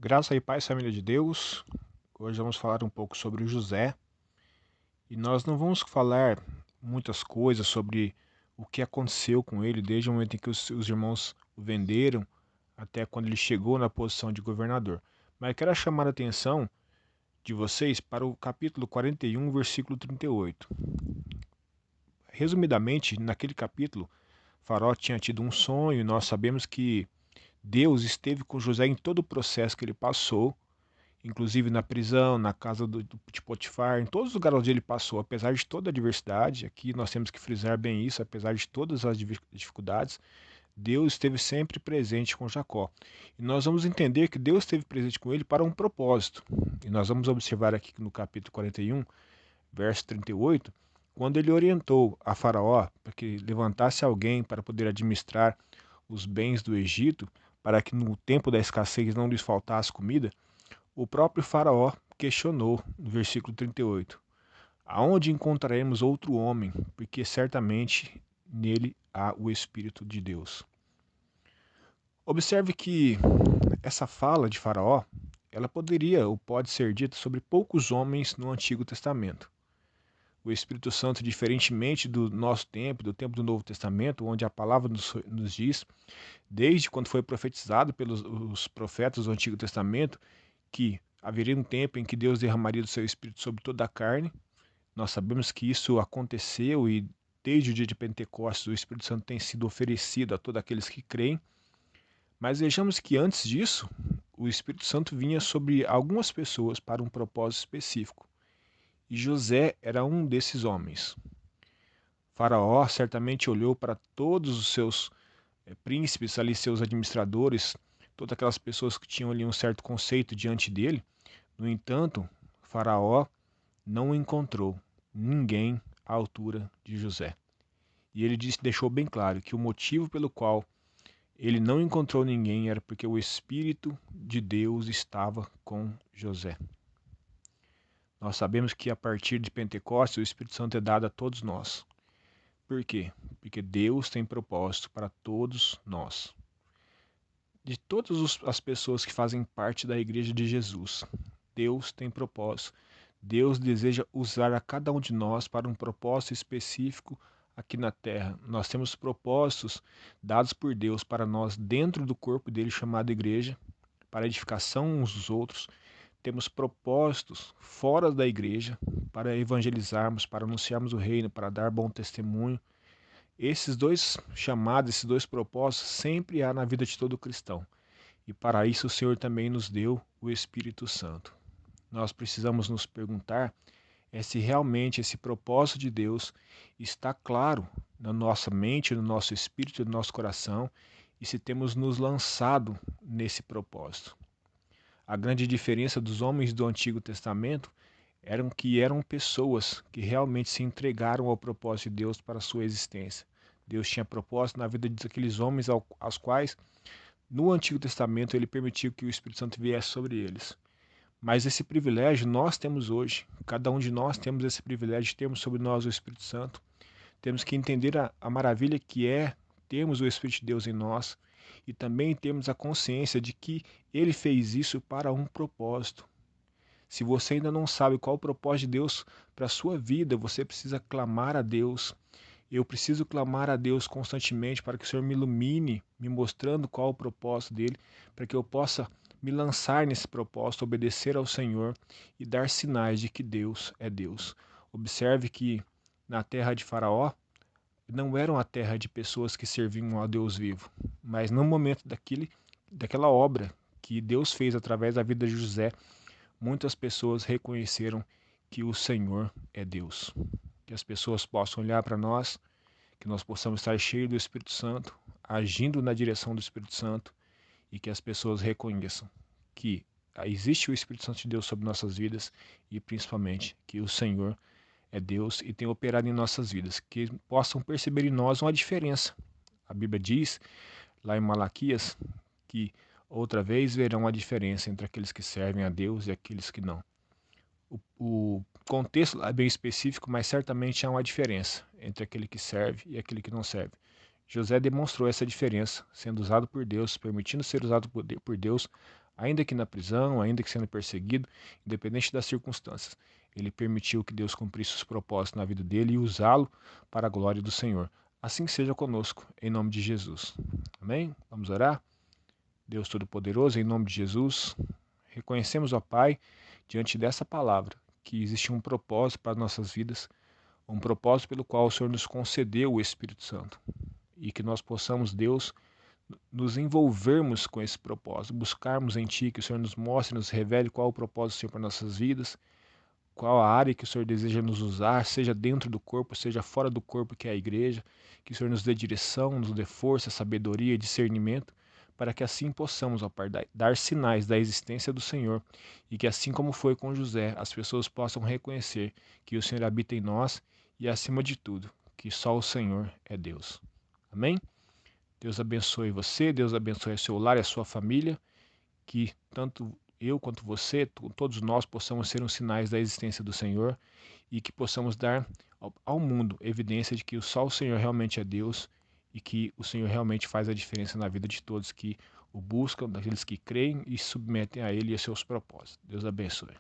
Graça e paz, família de Deus. Hoje vamos falar um pouco sobre o José e nós não vamos falar muitas coisas sobre o que aconteceu com ele desde o momento em que os irmãos o venderam até quando ele chegou na posição de governador. Mas quero chamar a atenção de vocês para o capítulo 41, versículo 38. Resumidamente, naquele capítulo, Faraó tinha tido um sonho e nós sabemos que Deus esteve com José em todo o processo que ele passou, inclusive na prisão, na casa de Potifar, em todos os lugares onde ele passou, apesar de toda a adversidade. Aqui nós temos que frisar bem isso, apesar de todas as dificuldades, Deus esteve sempre presente com Jacó. E nós vamos entender que Deus esteve presente com ele para um propósito. E nós vamos observar aqui no capítulo 41, verso 38, quando ele orientou a Faraó para que levantasse alguém para poder administrar os bens do Egito, para que no tempo da escassez não lhes faltasse comida. O próprio Faraó questionou, no versículo 38, aonde encontraremos outro homem, porque certamente nele há o Espírito de Deus. Observe que essa fala de Faraó, ela poderia ou pode ser dita sobre poucos homens no Antigo Testamento. O Espírito Santo, diferentemente do nosso tempo, do tempo do Novo Testamento, onde a palavra nos diz, desde quando foi profetizado pelos os profetas do Antigo Testamento, que haveria um tempo em que Deus derramaria do seu Espírito sobre toda a carne. Nós sabemos que isso aconteceu e desde o dia de Pentecostes o Espírito Santo tem sido oferecido a todos aqueles que creem. Mas vejamos que antes disso, o Espírito Santo vinha sobre algumas pessoas para um propósito específico. E José era um desses homens. Faraó certamente olhou para todos os seus príncipes, ali seus administradores, todas aquelas pessoas que tinham ali um certo conceito diante dele. No entanto, Faraó não encontrou ninguém à altura de José. E ele deixou bem claro que o motivo pelo qual ele não encontrou ninguém era porque o Espírito de Deus estava com José. Nós sabemos que a partir de Pentecostes o Espírito Santo é dado a todos nós. Por quê? Porque Deus tem propósito para todos nós. De todas as pessoas que fazem parte da Igreja de Jesus, Deus tem propósito. Deus deseja usar a cada um de nós para um propósito específico aqui na terra. Nós temos propósitos dados por Deus para nós dentro do corpo dele chamado igreja, para edificação uns dos outros. Temos propósitos fora da igreja para evangelizarmos, para anunciarmos o reino, para dar bom testemunho. Esses dois chamados, esses dois propósitos sempre há na vida de todo cristão. E para isso o Senhor também nos deu o Espírito Santo. Nós precisamos nos perguntar se realmente esse propósito de Deus está claro na nossa mente, no nosso espírito, no nosso coração, e se temos nos lançado nesse propósito. A grande diferença dos homens do Antigo Testamento eram pessoas que realmente se entregaram ao propósito de Deus para a sua existência. Deus tinha propósito na vida daqueles homens aos quais, no Antigo Testamento, ele permitiu que o Espírito Santo viesse sobre eles. Mas esse privilégio nós temos hoje. Cada um de nós temos esse privilégio de termos sobre nós o Espírito Santo. Temos que entender a maravilha que é termos o Espírito de Deus em nós e também termos a consciência de que Ele fez isso para um propósito. Se você ainda não sabe qual o propósito de Deus para a sua vida, você precisa clamar a Deus. Eu preciso clamar a Deus constantemente para que o Senhor me ilumine, me mostrando qual o propósito dele, para que eu possa me lançar nesse propósito, obedecer ao Senhor e dar sinais de que Deus é Deus. Observe que na terra de Faraó não era uma terra de pessoas que serviam ao Deus vivo, mas no momento daquela obra que Deus fez através da vida de José, muitas pessoas reconheceram que o Senhor é Deus. Que as pessoas possam olhar para nós, que nós possamos estar cheios do Espírito Santo, agindo na direção do Espírito Santo e que as pessoas reconheçam que existe o Espírito Santo de Deus sobre nossas vidas e principalmente que o Senhor é Deus e tem operado em nossas vidas, que possam perceber em nós uma diferença. A Bíblia diz lá em Malaquias que outra vez verão a diferença entre aqueles que servem a Deus e aqueles que não. O contexto é bem específico, mas certamente há uma diferença entre aquele que serve e aquele que não serve. José demonstrou essa diferença, sendo usado por Deus, permitindo ser usado por Deus, Ainda que na prisão, ainda que sendo perseguido, independente das circunstâncias, ele permitiu que Deus cumprisse os propósitos na vida dele e usá-lo para a glória do Senhor. Assim seja conosco, em nome de Jesus. Amém? Vamos orar? Deus Todo-Poderoso, em nome de Jesus, reconhecemos, ó Pai, diante dessa palavra, que existe um propósito para as nossas vidas, um propósito pelo qual o Senhor nos concedeu o Espírito Santo. E que nós possamos, Deus, nos envolvermos com esse propósito, buscarmos em Ti, que o Senhor nos mostre, nos revele qual é o propósito do Senhor para nossas vidas, qual a área que o Senhor deseja nos usar, seja dentro do corpo, seja fora do corpo, que é a igreja, que o Senhor nos dê direção, nos dê força, sabedoria e discernimento, para que assim possamos, ó Pai, dar sinais da existência do Senhor e que assim como foi com José, as pessoas possam reconhecer que o Senhor habita em nós e, acima de tudo, que só o Senhor é Deus. Amém? Deus abençoe você, Deus abençoe o seu lar e a sua família, que tanto eu quanto você, todos nós possamos ser uns sinais da existência do Senhor e que possamos dar ao mundo evidência de que só o Senhor realmente é Deus e que o Senhor realmente faz a diferença na vida de todos que o buscam, daqueles que creem e se submetem a Ele e a seus propósitos. Deus abençoe.